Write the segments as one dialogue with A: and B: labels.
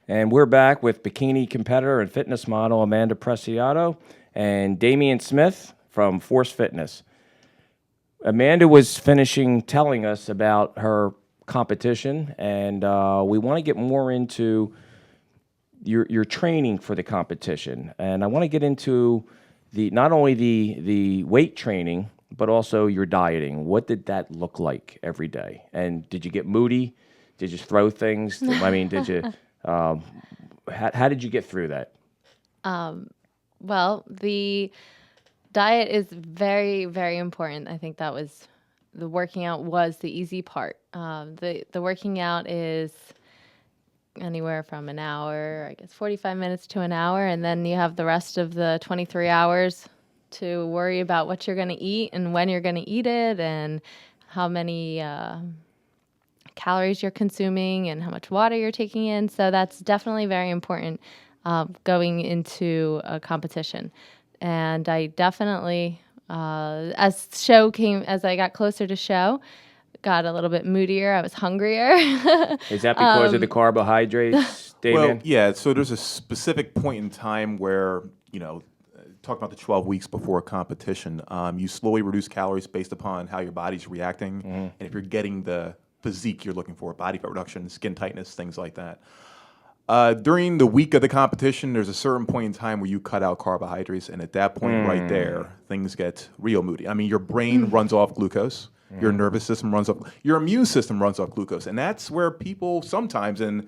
A: And we're back with bikini competitor and fitness model Amanda Preciado and Damien Smith from Force Fitness. Amanda was finishing telling us about her competition, and we want to get more into your training for the competition. And I want to get into not only the weight training, but also your dieting. What did that look like every day? And did you get moody? Did you throw things? I mean, did you? How did you get through that?
B: Well, the diet is very, very important. I think that was the working out was the easy part. The working out is anywhere from an hour, I guess 45 minutes to an hour, and then you have the rest of the 23 hours to worry about what you're going to eat and when you're going to eat it and how many calories you're consuming and how much water you're taking in. So that's definitely very important going into a competition. And I definitely, as I got closer to show, got a little bit moodier. I was hungrier.
A: Is that because of the carbohydrates, Damien?
C: Well, yeah. So there's a specific point in time where, talking about the 12 weeks before a competition, you slowly reduce calories based upon how your body's reacting. And if you're getting the physique you're looking for, body fat reduction, skin tightness, things like that. During the week of the competition, there's a certain point in time where you cut out carbohydrates, and at that point right there, things get real moody. I mean, your brain runs off glucose, your nervous system runs off, your immune system runs off glucose, and that's where people sometimes in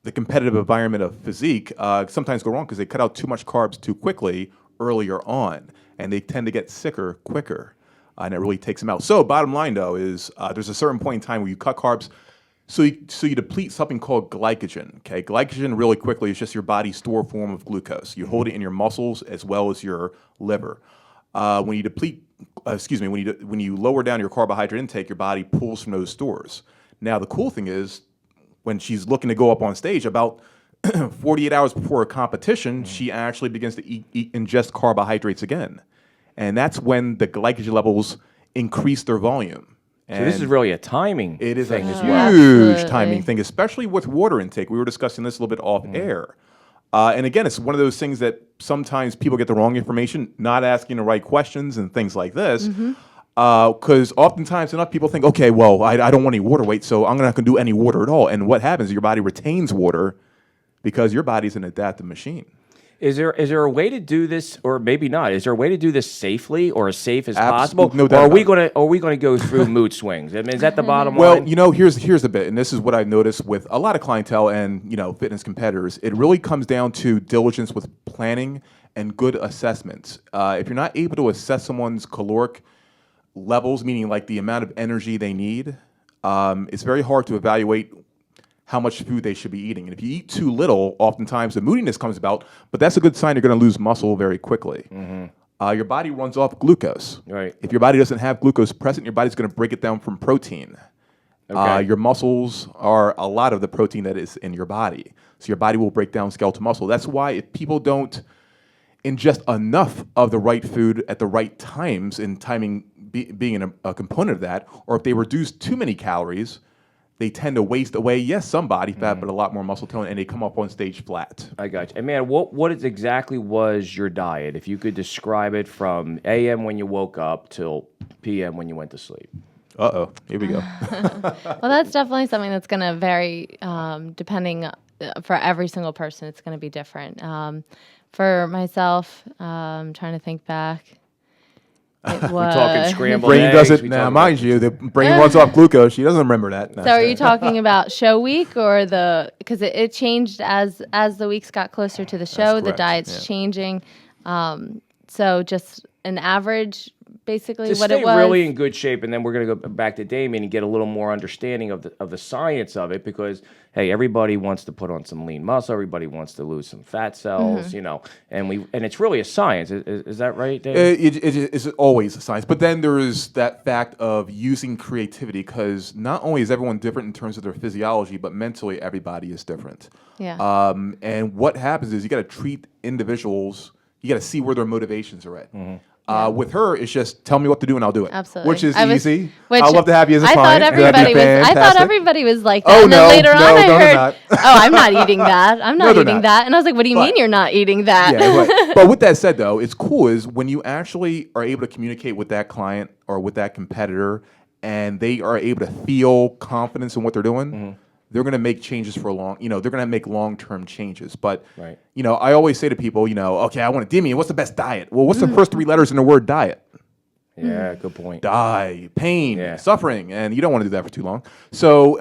C: the competitive environment of physique sometimes go wrong because they cut out too much carbs too quickly earlier on, and they tend to get sicker quicker, and it really takes them out. So bottom line, though, is there's a certain point in time where you cut carbs, so you deplete something called glycogen. Okay, glycogen really quickly is just your body's store form of glucose. You hold it in your muscles as well as your liver. When you deplete, when you lower down your carbohydrate intake, your body pulls from those stores. Now the cool thing is, when she's looking to go up on stage, about 48 hours before a competition, she actually begins to ingest carbohydrates again, and that's when the glycogen levels increase their volume.
A: So this is really a timing
C: It is
A: thing
C: a
A: as well.
C: huge
B: Absolutely.
C: timing thing, especially with water intake. We were discussing this a little bit off air. And again, it's one of those things that sometimes people get the wrong information, not asking the right questions and things like this. Because oftentimes enough people think, okay, well, I don't want any water weight, so I'm not going to do any water at all. And what happens is your body retains water because your body's an adaptive machine.
A: Is there a way to do this, or maybe not? Is there a way to do this safely or as safe as
C: Absolute-
A: possible?
C: no
A: Or
C: doubt
A: are we gonna go through mood swings? I mean, is that the bottom
C: Well,
A: line?
C: here's the bit, and this is what I noticed with a lot of clientele and fitness competitors. It really comes down to diligence with planning and good assessments. If you're not able to assess someone's caloric levels, meaning like the amount of energy they need, it's very hard to evaluate how much food they should be eating. And if you eat too little, oftentimes the moodiness comes about, but that's a good sign you're going to lose muscle very quickly. Your body runs off glucose.
A: Right.
C: If your body doesn't have glucose present, your body's going to break it down from protein.
A: Okay.
C: Your muscles are a lot of the protein that is in your body. So your body will break down skeletal muscle. That's why if people don't ingest enough of the right food at the right times, and timing being a component of that, or if they reduce too many calories, they tend to waste away, yes, some body fat, but a lot more muscle tone, and they come up on stage flat.
A: I got you. And man, what exactly was your diet? If you could describe it from AM when you woke up till PM when you went to sleep.
C: Uh-oh, here we go.
B: Well, that's definitely something that's going to vary depending for every single person. It's going to be different. For myself, trying to think back. It was,
A: We're talking scrambled
C: Brain
A: eggs.
C: doesn't,
A: we
C: now
A: talking
C: mind
A: about-
C: you, the brain runs off glucose. She doesn't remember that.
B: So are you talking about show week or because it changed as the weeks got closer to the show, the
C: correct,
B: diet's
C: yeah.
B: changing. So just an average, basically
A: to
B: what
A: stay
B: it was.
A: really in good shape, and then we're going to go back to Damien and get a little more understanding of the science of it, because hey, everybody wants to put on some lean muscle, everybody wants to lose some fat cells, and it's really a science. Is that right, Damien?
C: It is always a science, but then there is that fact of using creativity, because not only is everyone different in terms of their physiology, but mentally everybody is different.
B: Yeah.
C: And what happens is you got to treat individuals. You got to see where their motivations are at. With her, it's just tell me what to do and I'll do it.
B: Absolutely.
C: Which is
B: I was-
C: easy.
B: which
C: I'd love to have you as a
B: I
C: client.
B: thought
C: That'd be
B: I thought
C: fantastic.
B: everybody was like that.
C: Oh,
B: and then
C: no,
B: later on
C: no,
B: I
C: no, they're
B: heard,
C: not.
B: oh, I'm not eating that. I'm not
C: they're
B: eating
C: not.
B: that. And I was like, what do you mean
C: But-
B: you're not eating that?
C: Yeah, but with that said, though, it's cool is when you actually are able to communicate with that client or with that competitor, and they are able to feel confidence in what they're doing. They're going to make changes for they're going to make long-term changes. But,
A: Right.
C: I always say to people, okay, I want to Damien, what's the best diet? Well, what's the first 3 letters in the word diet?
A: Yeah, good point.
C: Die, pain,
A: Yeah.
C: suffering, and you don't want to do that for too long. So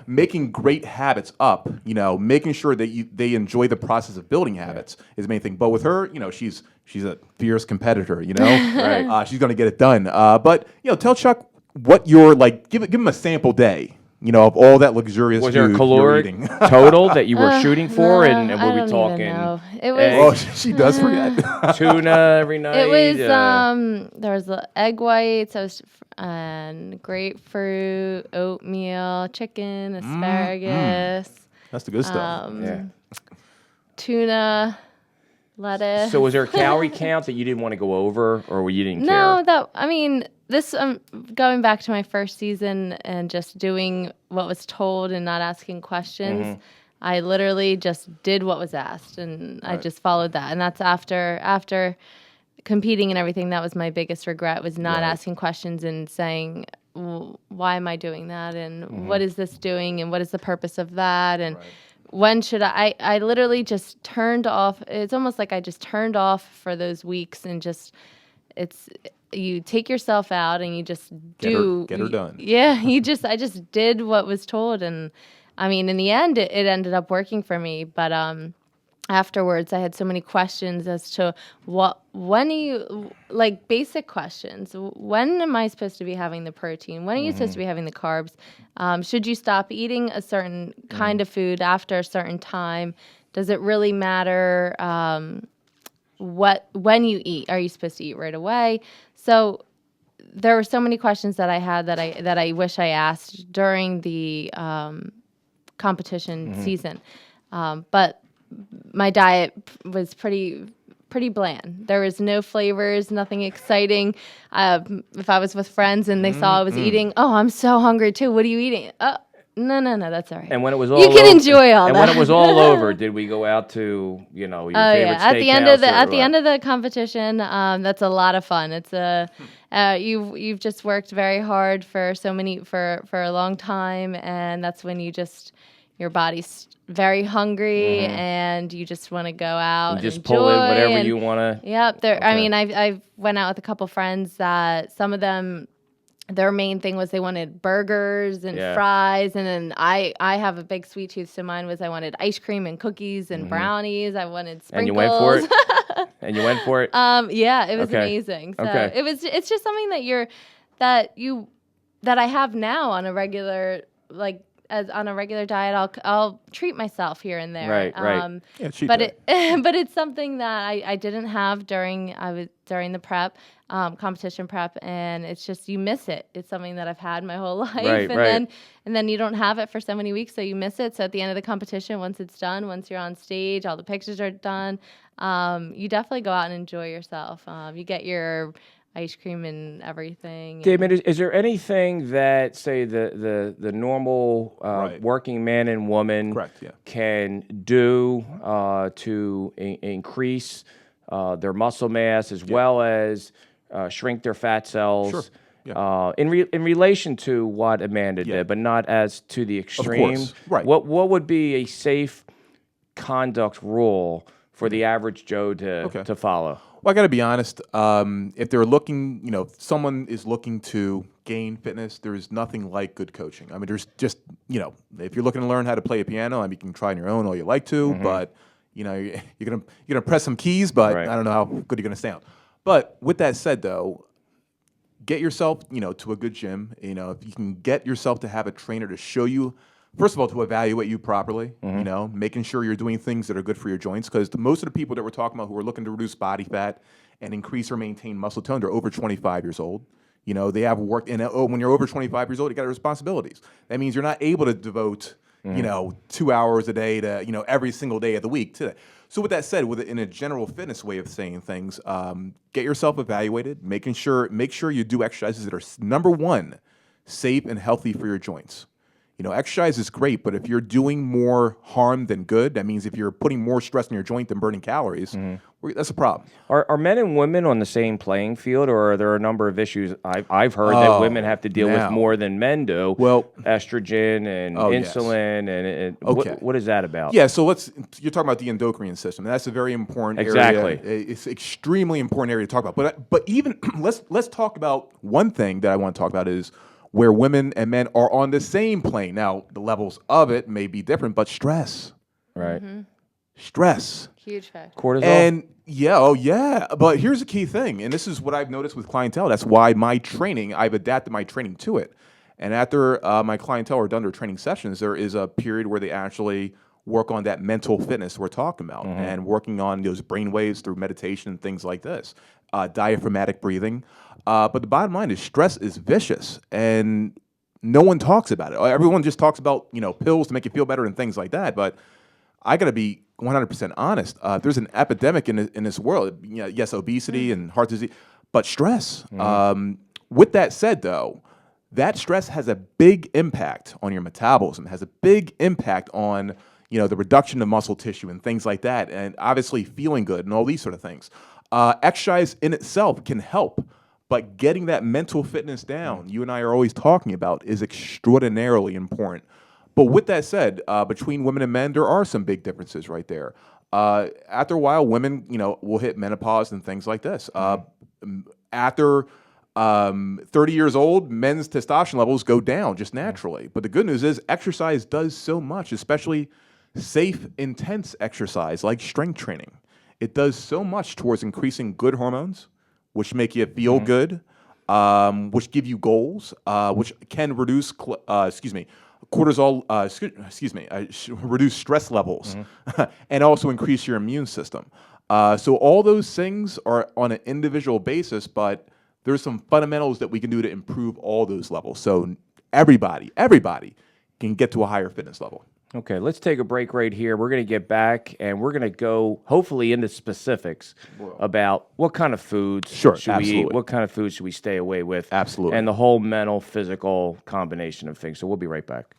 C: making great habits up, making sure that they enjoy the process of building habits is the main thing. But with her, she's a fierce competitor,
A: Right.
C: she's going to get it done. But tell Chuck what you're like. Give him a sample day, of all that luxurious
A: Was
C: food
A: there a
C: you're
A: caloric
C: eating.
A: total that you were shooting for, and
B: I
A: were we
B: don't even
A: talking
B: know. It
A: eggs,
B: was
C: She does forget.
A: tuna every night?
B: it was there was the egg whites, and grapefruit, oatmeal, chicken, asparagus,
C: That's the good stuff.
A: Yeah.
B: tuna, lettuce.
A: So was there a calorie count that you didn't want to go over, or you didn't
B: No,
A: care?
B: this going back to my first season and just doing what was told and not asking questions. I literally just did what was asked, and I just followed that. And that's after competing and everything. That was my biggest regret, was not asking questions and saying, why am I doing that, and what is this doing, and what is the purpose of that, and when should I literally just turned off. It's almost like I just turned off for those weeks, and just you take yourself out and you just
C: Get her done.
B: Yeah, I just did what was told, and I mean, in the end, it ended up working for me. But afterwards, I had so many questions as to basic questions. When am I supposed to be having the protein? When are you supposed to be having the carbs? Should you stop eating a certain kind of food after a certain time? Does it really matter when you eat? Are you supposed to eat right away? So there were so many questions that I had that I wish I asked during the competition season, but my diet was pretty bland. There was no flavors, nothing exciting. If I was with friends and they saw I was eating, oh, I'm so hungry too. What are you eating? Oh, no, that's all right.
A: And when it was all
B: you can enjoy all
A: and
B: that.
A: when it was all over, did we go out to your favorite
B: At the end
A: steakhouse
B: of the
A: or what?
B: end of the competition, that's a lot of fun. It's you've just worked very hard for a long time, and that's when your body's very hungry and you just want to go out and
A: just
B: enjoy
A: pull in whatever
B: and,
A: you want to.
B: Yep. I
A: Okay.
B: mean, I've went out with a couple friends that some of them, their main thing was they wanted burgers and fries, and then I have a big sweet tooth, so mine was I wanted ice cream and cookies and brownies. I wanted sprinkles.
A: And you went for it. And you went for it.
B: Yeah, it was
A: Okay.
B: amazing. So
A: Okay.
B: it's just something that I have now on a regular on a regular diet. I'll treat myself here and there.
A: Right.
C: Yeah, cheat
B: But
C: day.
B: but it's something that I didn't have during the prep, competition prep, and it's just you miss it. It's something that I've had my whole life,
A: Right.
B: and then you don't have it for so many weeks, so you miss it. So at the end of the competition, once it's done, once you're on stage, all the pictures are done, you definitely go out and enjoy yourself. You get your ice cream and everything.
A: Damien, is there anything that, say, the normal
C: Right.
A: working man and woman
C: Correct, yeah.
A: can do to increase their muscle mass as well as shrink their fat cells?
C: Sure. Yeah.
A: In relation to what Amanda
C: Yeah.
A: did, but not as to the extreme.
C: course, right.
A: What would be a safe conduct rule for the average Joe to follow?
C: Well, I got to be honest. If they're looking, if someone is looking to gain fitness, there's nothing like good coaching. I mean, there's just, if you're looking to learn how to play a piano, I mean, you can try on your own all you like to, but you're gonna press some keys, but
A: Right.
C: I don't know how good you're gonna sound. But with that said, though, get yourself, to a good gym. If you can get yourself to have a trainer to show you. First of all, to evaluate you properly, making sure you're doing things that are good for your joints. Because most of the people that we're talking about who are looking to reduce body fat and increase or maintain muscle tone, they're over 25 years old. They have work. And when you're over 25 years old, you got responsibilities. That means you're not able to devote, you know, 2 hours a day to, you know, every single day of the week to that. So with that said, in a general fitness way of saying things, get yourself evaluated, make sure you do exercises that are number one, safe and healthy for your joints. You know, exercise is great, but if you're doing more harm than good, that means if you're putting more stress in your joint than burning calories, that's a problem.
A: Are men and women on the same playing field, or are there a number of issues? I've heard that women have to deal with more than men do.
C: Well,
A: estrogen and
C: yes.
A: insulin, and
C: Okay.
A: what is that about?
C: Yeah, so you're talking about the endocrine system. That's a very important
A: Exactly.
C: area. It's extremely important area to talk about. But even let's talk about one thing that I want to talk about is where women and men are on the same plane. Now, the levels of it may be different, but stress.
A: Right.
C: Stress.
B: Huge factor.
A: Cortisol.
C: And yeah. But here's the key thing, and this is what I've noticed with clientele. That's why I've adapted my training to it. And after my clientele are done their training sessions, there is a period where they actually work on that mental fitness we're talking about and working on those brain waves through meditation and things like this, diaphragmatic breathing. But the bottom line is stress is vicious, and no one talks about it. Everyone just talks about, you know, pills to make you feel better and things like that. But I got to be 100% honest. There's an epidemic in this world. You know, yes, obesity and heart disease, but stress. With that said, though, that stress has a big impact on your metabolism, has a big impact on, you know, the reduction of muscle tissue and things like that, and obviously feeling good and all these sort of things. Exercise in itself can help, but getting that mental fitness down, you and I are always talking about, is extraordinarily important. But with that said, between women and men, there are some big differences right there. After a while, women, you know, will hit menopause and things like this. After 30 years old, men's testosterone levels go down just naturally. But the good news is exercise does so much, especially safe, intense exercise like strength training. It does so much towards increasing good hormones, which make you feel good, which give you goals, which can reduce, cortisol, reduce stress levels, and also increase your immune system. So all those things are on an individual basis, but there's some fundamentals that we can do to improve all those levels. So everybody can get to a higher fitness level.
A: Okay, let's take a break right here. We're going to get back, and we're going to go, hopefully, into specifics about what kind of foods should we eat, what kind of foods should we stay away with.
C: Absolutely.
A: And the whole mental, physical combination of things. So we'll be right back.